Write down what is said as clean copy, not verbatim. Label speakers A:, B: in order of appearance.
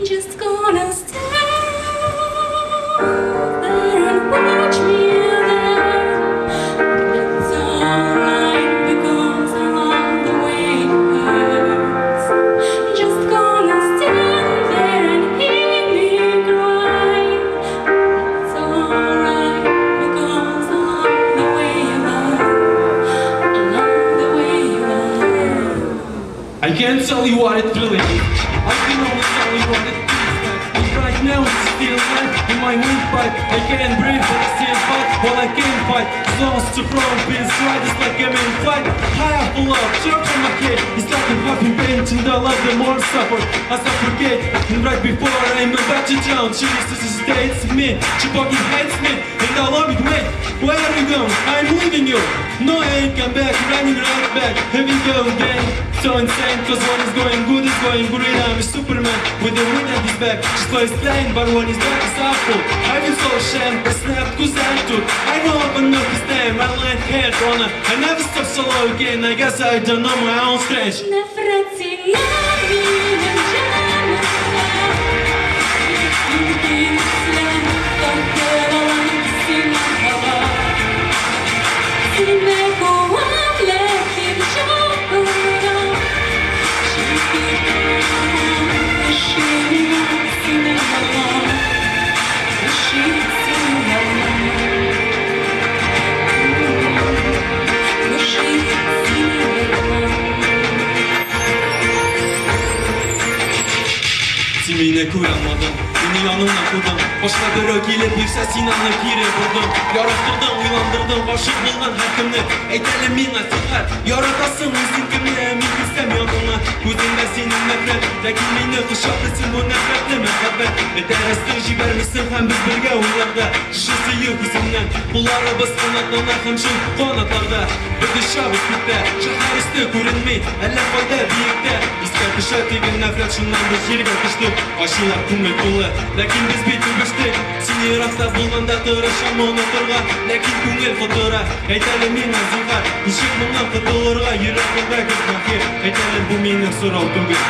A: Just gonna stand there and watch me there. It's alright because along the way it hurts. Just gonna stand there and hear me cry. It's alright because along the way you are, along the way you are.
B: I can't tell you what it really is. I can only tell you what it feels like. And right now it's still light in my windpipe. I can't breathe but I still fight. Well, I can't fight. As long as the front feels right, it's like I'm in fight. High up full of jerk on my head. It's like I'm having pain and the love the more suffer as I forget. And right before I'm about to drown, she hesitates me. She fucking hates me. And I love it. Wait, where are you going? I'm leaving you. No, I ain't come back. Running right back. Here we go again. So insane, cause when it's going good, it's going great. I'm a Superman with the wind at his back. Just plays plain, but when his back is awful. I feel so ashamed, I snapped cause I took. I know up enough his name, I land head on her. I never stop solo again, I guess I don't know my own stage. Simine kuranmadım, beni yanımda kurdun. Başka biri gelip bir sesinanı kiri vurdun. Yarattırdın, uyandırdın, başı buldun hakkını. Eytelim mine sıkar, yaratasın izin kimle emin bilsem yanına. Gözünde senin nefret, lakin beni kışaklısın bu nefretli mehabbet. Eterestin jibermişsin hem biz birge uylarda. Şişisi yok izimden, bunları biz kanatlanar hem şu kanatlarda. Bir dışarı bitti, şehir üstü görünmeyi, elle fayda büyükte. İsker dışa tegen nefret şundan bir yerge kıştık. Aşılar күңіл толы, ләкин біз бетін көштік. Сен ерақта болғанда тырышам ұнатырға, ләкин көңіл құтыра. Әйтәлі меңа зиғар, нешек мұңнан құтылырға. Ерақында көз бақи, әйтәлі бұл менің сұрау түгіл.